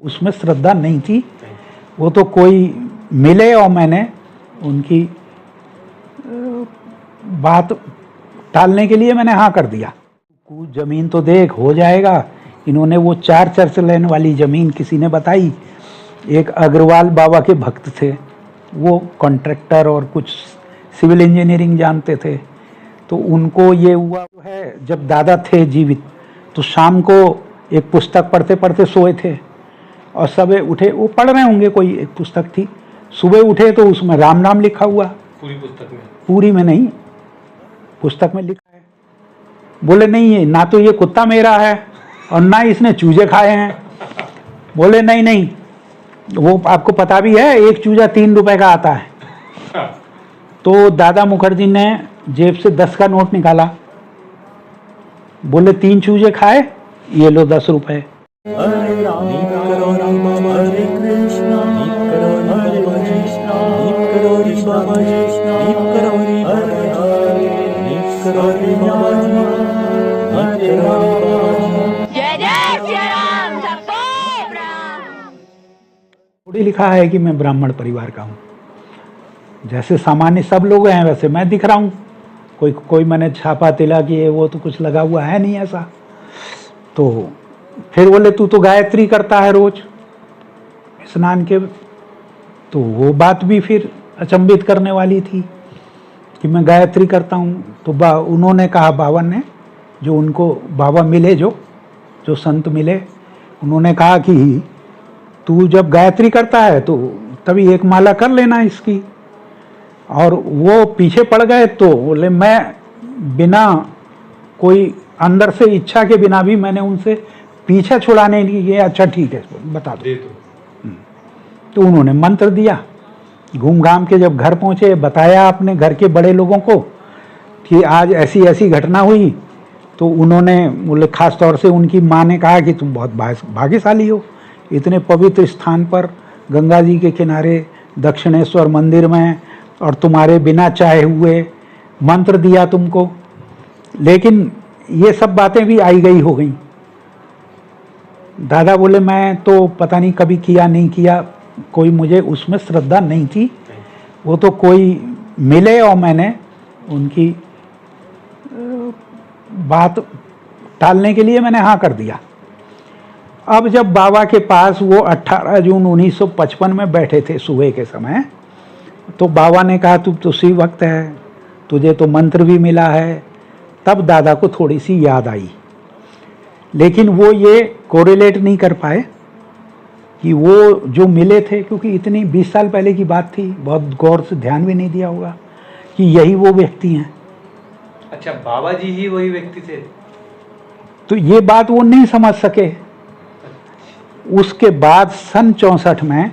उसमें श्रद्धा नहीं थी। वो तो कोई मिले और मैंने उनकी बात टालने के लिए मैंने हाँ कर दिया। कुछ ज़मीन तो देख हो जाएगा। इन्होंने वो 4 चर्च लेन वाली ज़मीन किसी ने बताई। एक अग्रवाल बाबा के भक्त थे, वो कॉन्ट्रैक्टर और कुछ सिविल इंजीनियरिंग जानते थे। तो उनको ये हुआ है, जब दादा थे जीवित तो शाम को एक पुस्तक पढ़ते पढ़ते सोए थे और सुबह उठे, वो पढ़ रहे होंगे, कोई एक पुस्तक थी, सुबह उठे तो उसमें राम नाम लिखा हुआ। पूरी पुस्तक में? पूरी में नहीं, पुस्तक में लिखा है। बोले नहीं, ये ना तो ये कुत्ता मेरा है और ना इसने चूजे खाए हैं। बोले नहीं नहीं, वो आपको पता भी है, एक चूजा 3 रुपए का आता है। तो दादा मुखर्जी ने जेब से 10 का नोट निकाला, बोले 3 चूजे खाए, ये लो 10 रुपए। हरे राम हरे कृष्णा हरे कृष्णा थोड़ी लिखा है कि मैं ब्राह्मण परिवार का हूँ। जैसे सामान्य सब लोग हैं वैसे मैं दिख रहा हूँ। कोई मैंने छापा तिलक ये वो तो कुछ लगा हुआ है नहीं ऐसा। तो फिर बोले तू तो गायत्री करता है रोज स्नान के। तो वो बात भी फिर अचंभित करने वाली थी कि मैं गायत्री करता हूँ। तो उन्होंने कहा, बाबा ने, जो उनको बाबा मिले, जो संत मिले, उन्होंने कहा कि तू जब गायत्री करता है तो तभी एक माला कर लेना इसकी। और वो पीछे पड़ गए। तो बोले मैं बिना कोई अंदर से इच्छा के बिना भी मैंने उनसे पीछे छुड़ाने के लिए, अच्छा ठीक है बता दो। तो उन्होंने मंत्र दिया। घूम घाम के जब घर पहुंचे, बताया अपने घर के बड़े लोगों को कि आज ऐसी ऐसी घटना हुई। तो उन्होंने, बोले खास तौर से उनकी माँ ने कहा कि तुम बहुत भाग्यशाली हो, इतने पवित्र स्थान पर गंगा जी के किनारे दक्षिणेश्वर मंदिर में, और तुम्हारे बिना चाहे हुए मंत्र दिया तुमको। लेकिन ये सब बातें भी आई गई हो गई। दादा बोले मैं तो पता नहीं कभी किया नहीं किया, कोई मुझे उसमें श्रद्धा नहीं थी। वो तो कोई मिले और मैंने उनकी बात टालने के लिए मैंने हाँ कर दिया। अब जब बाबा के पास वो 18 जून 1955 में बैठे थे सुबह के समय, तो बाबा ने कहा तू तो उसी वक्त है, तुझे तो मंत्र भी मिला है। तब दादा को थोड़ी सी याद आई, लेकिन वो ये कोरिलेट नहीं कर पाए कि वो जो मिले थे, क्योंकि इतनी 20 साल पहले की बात थी, बहुत गौर से ध्यान भी नहीं दिया होगा कि यही वो व्यक्ति हैं। अच्छा, बाबा जी ही वही व्यक्ति थे? तो ये बात वो नहीं समझ सके। उसके बाद सन 64 में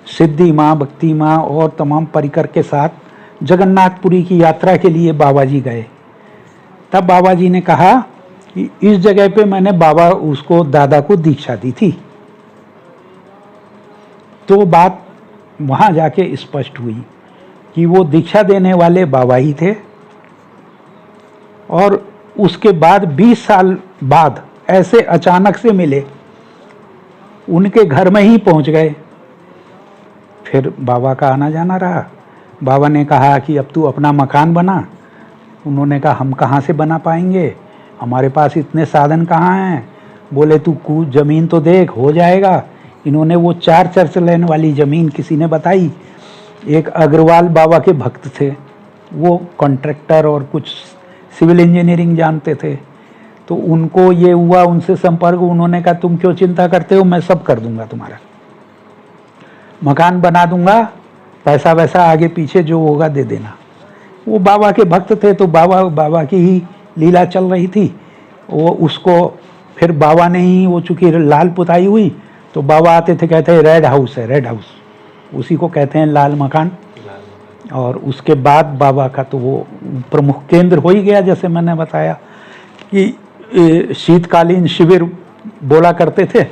सिद्धि माँ, भक्ति माँ और तमाम परिकर के साथ जगन्नाथपुरी की यात्रा के लिए बाबा जी गए। तब बाबा जी ने कहा कि इस जगह पे मैंने दादा को दीक्षा दी थी। तो बात वहाँ जाके स्पष्ट हुई कि वो दीक्षा देने वाले बाबा ही थे। और उसके बाद 20 साल बाद ऐसे अचानक से मिले, उनके घर में ही पहुँच गए। फिर बाबा का आना जाना रहा। बाबा ने कहा कि अब तू अपना मकान बना। उन्होंने कहा हम कहाँ से बना पाएंगे, हमारे पास इतने साधन कहाँ हैं। बोले तू कुछ ज़मीन तो देख हो जाएगा। इन्होंने वो 4 चर्च लेन वाली ज़मीन किसी ने बताई। एक अग्रवाल बाबा के भक्त थे, वो कॉन्ट्रैक्टर और कुछ सिविल इंजीनियरिंग जानते थे। तो उनको ये हुआ, उनसे संपर्क। उन्होंने कहा तुम क्यों चिंता करते हो, मैं सब कर दूंगा, तुम्हारा मकान बना दूंगा, पैसा वैसा आगे पीछे जो होगा दे देना। वो बाबा के भक्त थे, तो बाबा की ही लीला चल रही थी। वो उसको फिर बाबा ने ही, वो चूँकि लाल पुताई हुई, तो बाबा आते थे, कहते हैं रेड हाउस है, रेड हाउस, उसी को कहते हैं लाल मकान। और उसके बाद बाबा का तो वो प्रमुख केंद्र हो ही गया। जैसे मैंने बताया कि शीतकालीन शिविर बोला करते थे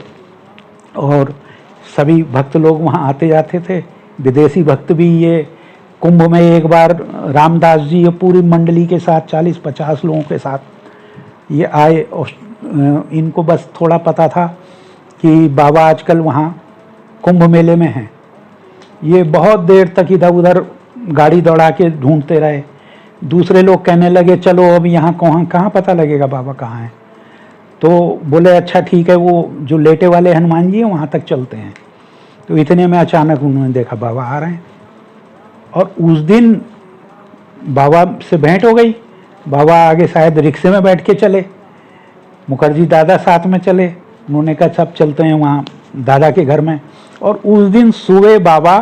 और सभी भक्त लोग वहाँ आते जाते थे। विदेशी भक्त भी ये कुंभ में एक बार रामदास जी ये पूरी मंडली के साथ 40-50 लोगों के साथ ये आए। और इनको बस थोड़ा पता था कि बाबा आजकल वहाँ कुंभ मेले में हैं। ये बहुत देर तक इधर उधर गाड़ी दौड़ा के ढूंढते रहे। दूसरे लोग कहने लगे चलो अब यहाँ कहाँ पता लगेगा बाबा कहाँ हैं। तो बोले अच्छा ठीक है, वो जो लेटे वाले हनुमान जी हैं वहाँ तक चलते हैं। तो इतने में अचानक उन्होंने देखा बाबा आ रहे हैं, और उस दिन बाबा से भेंट हो गई। बाबा आगे शायद रिक्शे में बैठ के चले, मुखर्जी दादा साथ में चले। उन्होंने कहा सब चलते हैं वहाँ दादा के घर में। और उस दिन सुबह बाबा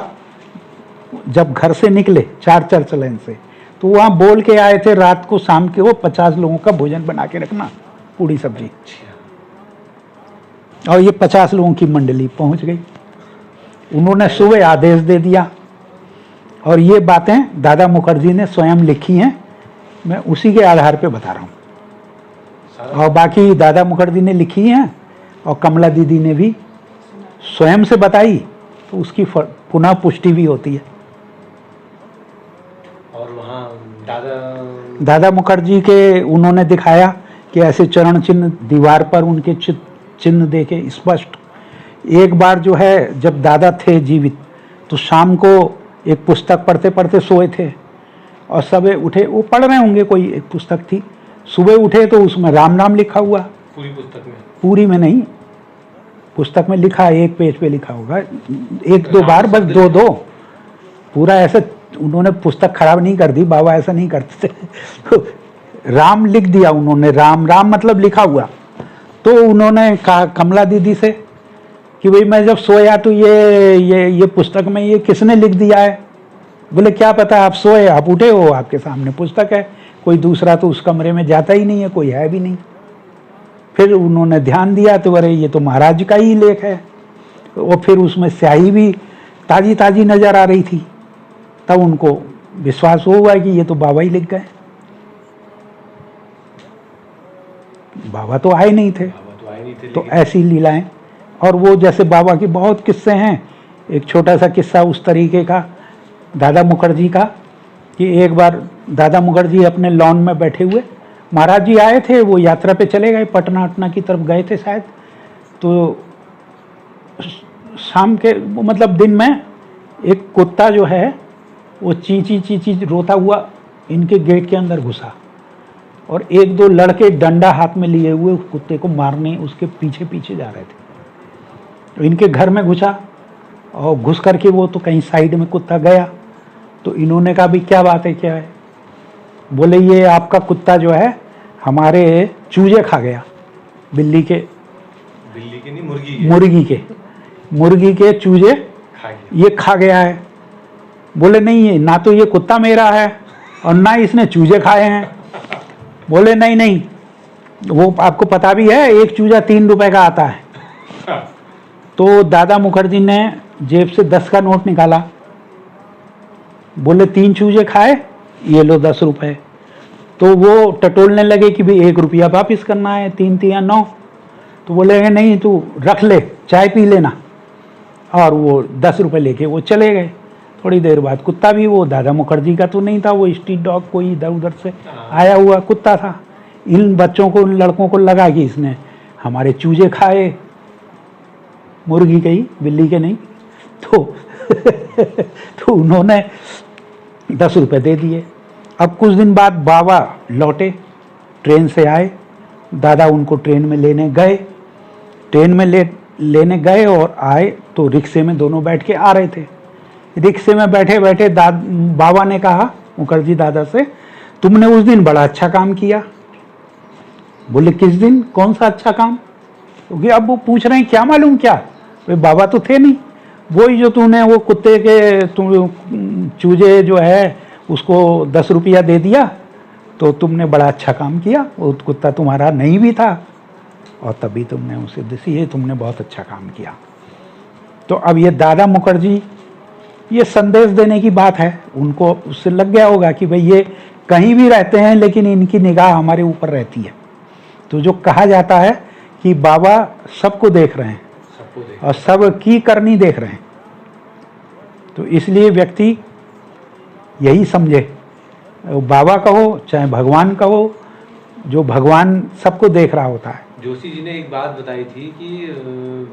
जब घर से निकले 4 चर्च लाइन से, तो वहाँ बोल के आए थे रात को शाम के वो 50 लोगों का भोजन बना के रखना, पूरी सब्जी। और ये 50 लोगों की मंडली पहुँच गई। उन्होंने सुबह आदेश दे दिया। और ये बातें दादा मुखर्जी ने स्वयं लिखी हैं, मैं उसी के आधार पे बता रहा हूँ। और बाकी दादा मुखर्जी ने लिखी हैं और कमला दीदी ने भी स्वयं से बताई, तो उसकी पुनः पुष्टि भी होती है। और वहाँ दादा मुखर्जी के उन्होंने दिखाया कि ऐसे चरण चिन्ह दीवार पर उनके चिन्ह देखे स्पष्ट। एक बार जो है जब दादा थे जीवित, तो शाम को एक पुस्तक पढ़ते पढ़ते सोए थे, और सुबह उठे, वो पढ़ रहे होंगे, कोई एक पुस्तक थी। सुबह उठे तो उसमें राम नाम लिखा हुआ। पूरी पुस्तक में? पूरी में नहीं, पुस्तक में लिखा है, एक पेज पे लिखा होगा, 1-2 बार, बस 2-2 पूरा। ऐसे उन्होंने पुस्तक खराब नहीं कर दी, बाबा ऐसा नहीं करते थे राम लिख दिया उन्होंने, राम राम मतलब लिखा हुआ। तो उन्होंने कहा कमला दीदी से कि भाई मैं जब सोया तो ये पुस्तक में ये किसने लिख दिया है? बोले क्या पता, आप सोए, आप उठे हो, आपके सामने पुस्तक है, कोई दूसरा तो उस कमरे में जाता ही नहीं है, कोई है भी नहीं। फिर उन्होंने ध्यान दिया तो अरे ये तो महाराज का ही लेख है। और फिर उसमें स्याही भी ताजी ताजी नजर आ रही थी। तब उनको विश्वास हुआ कि ये तो बाबा ही लिख गए। बाबा तो आए नहीं थे, तो ऐसी लीलाएं। और वो जैसे बाबा के बहुत किस्से हैं। एक छोटा सा किस्सा उस तरीके का दादा मुखर्जी का, कि एक बार दादा मुखर्जी अपने लॉन में बैठे हुए, महाराज जी आए थे, वो यात्रा पे चले गए, पटना अटना की तरफ गए थे शायद। तो शाम के मतलब दिन में एक कुत्ता जो है वो चींची रोता हुआ इनके गेट के अंदर घुसा, और 1-2 लड़के डंडा हाथ में लिए हुए उस कुत्ते को मारने उसके पीछे पीछे जा रहे थे। तो इनके घर में घुसा, और घुस करके वो तो कहीं साइड में कुत्ता गया। तो इन्होंने कहा भी क्या बात है, क्या है? बोले ये आपका कुत्ता जो है हमारे चूजे खा गया, बिल्ली के नहीं, मुर्गी के चूजे ये खा गया है। बोले नहीं, ये ना तो ये कुत्ता मेरा है और ना इसने चूजे खाए हैं। बोले नहीं, वो आपको पता भी है, एक चूजा 3 रुपए का आता है। तो दादा मुखर्जी ने जेब से 10 का नोट निकाला, बोले 3 चूजे खाए, ये लो 10 रुपए। तो वो टटोलने लगे कि भाई 1 रुपया वापिस करना है, 3 या 9। तो बोले नहीं तू रख ले, चाय पी लेना। और वो 10 रुपए लेके वो चले गए। थोड़ी देर बाद कुत्ता भी, वो दादा मुखर्जी का तो नहीं था, वो स्ट्रीट डॉग कोई इधर उधर से आया हुआ कुत्ता था। इन बच्चों को, इन लड़कों को लगा कि इसने हमारे चूजे खाए, मुर्गी के ही, बिल्ली के नहीं। तो उन्होंने 10 रुपए दे दिए। अब कुछ दिन बाद बाबा लौटे, ट्रेन से आए, दादा उनको ट्रेन में लेने गए। ट्रेन में लेने गए और आए तो रिक्शे में दोनों बैठ के आ रहे थे। रिक्शे में बैठे बैठे बाबा ने कहा मुखर्जी दादा से, तुमने उस दिन बड़ा अच्छा काम किया। बोले किस दिन, कौन सा अच्छा काम? क्योंकि अब वो पूछ रहे हैं क्या मालूम क्या, वे बाबा तो थे नहीं। वही जो तूने वो कुत्ते के चूजे जो है उसको 10 रुपया दे दिया, तो तुमने बड़ा अच्छा काम किया। वो कुत्ता तुम्हारा नहीं भी था और तभी तुमने उसे दिसी, तुमने बहुत अच्छा काम किया। तो अब ये दादा मुखर्जी, ये संदेश देने की बात है, उनको उससे लग गया होगा कि भाई ये कहीं भी रहते हैं लेकिन इनकी निगाह हमारे ऊपर रहती है। तो जो कहा जाता है कि बाबा सबको देख रहे हैं और सब की करनी देख रहे हैं, तो इसलिए व्यक्ति यही समझे, बाबा कहो चाहे भगवान कहो, जो भगवान सबको देख रहा होता है। जोशी जी ने एक बात बताई थी कि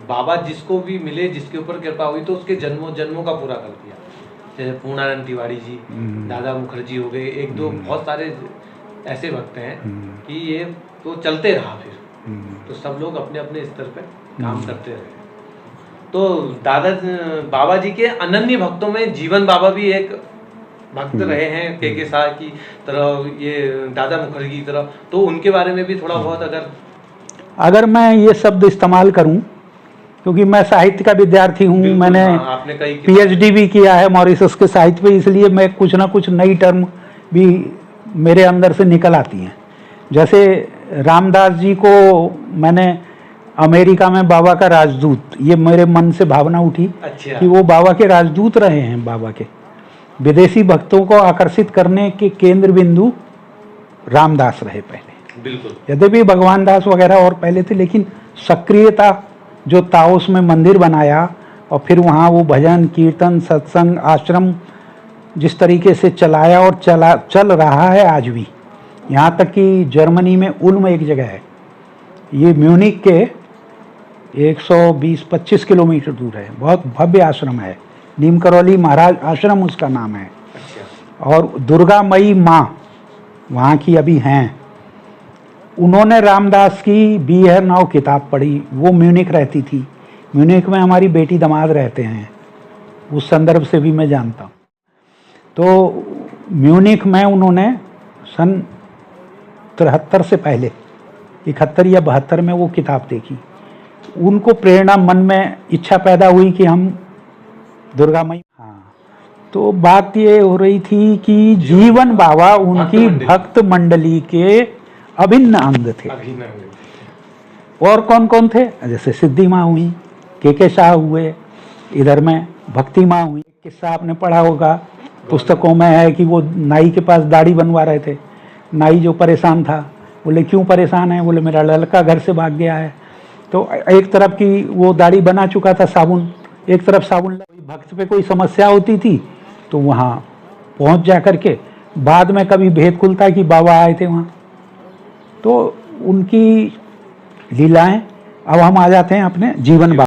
बाबा जिसको भी मिले, जिसके ऊपर कृपा हुई, तो उसके जन्मों जन्मों का पूरा कर दिया। जैसे पूर्णानंद तिवारी जी, दादा मुखर्जी हो गए, एक दो बहुत सारे ऐसे भक्त हैं कि ये तो चलते रहा फिर। तो सब लोग अपने अपने स्तर पे काम करते रहे। तो बाबा जी के अनन्य भक्तों में जीवन बाबा भी एक भक्त रहे हैं, के शाह की तरह, ये दादा मुखर्जी की तरह। तो उनके बारे में भी थोड़ा बहुत अगर मैं ये शब्द इस्तेमाल करूं, क्योंकि मैं साहित्य का विद्यार्थी हूं, मैंने आपने कई पीएचडी भी किया है मॉरिशस के साहित्य पे, इसलिए मैं कुछ ना कुछ नई टर्म भी मेरे अंदर से निकल आती हैं। जैसे रामदास जी को मैंने अमेरिका में बाबा का राजदूत, ये मेरे मन से भावना उठी कि वो बाबा के राजदूत रहे हैं। बाबा के विदेशी भक्तों को आकर्षित करने के केंद्र बिंदु रामदास रहे पहले। बिल्कुल। यद्यपि भगवान दास वगैरह और पहले थे, लेकिन सक्रियता जो ताओस में मंदिर बनाया और फिर वहाँ वो भजन कीर्तन सत्संग आश्रम जिस तरीके से चलाया और चल रहा है आज भी। यहाँ तक कि जर्मनी में उल्म एक जगह है, ये म्यूनिक के 120-25 किलोमीटर दूर है, बहुत भव्य आश्रम है, नीम करौली महाराज आश्रम उसका नाम है। और दुर्गा मई माँ वहाँ की अभी हैं। उन्होंने रामदास की बी है नाउ किताब पढ़ी, वो म्यूनिक रहती थी, म्यूनिक में हमारी बेटी दामाद रहते हैं, उस संदर्भ से भी मैं जानता हूँ। तो म्यूनिक में उन्होंने सन 73 से पहले 71 या 72 में वो किताब देखी। उनको प्रेरणा, मन में इच्छा पैदा हुई कि हम दुर्गा मई। हाँ, तो बात ये हो रही थी कि जीवन बाबा उनकी भक्त मंडली के अभिन्न अंग थे। और कौन कौन थे? जैसे सिद्धि माँ हुई, के शाह हुए, इधर में भक्ति माँ हुई। किस्सा आपने पढ़ा होगा, पुस्तकों में है कि वो नाई के पास दाढ़ी बनवा रहे थे। नाई जो परेशान था, बोले क्यों परेशान है? बोले मेरा लड़का घर से भाग गया है। तो एक तरफ की वो दाढ़ी बना चुका था साबुन, एक तरफ साबुन। भक्त पे कोई समस्या होती थी तो वहाँ पहुँच जा करके, बाद में कभी भेद खुलता कि बाबा आए थे वहाँ। तो उनकी लीलाएं। अब हम आ जाते हैं अपने जीवन।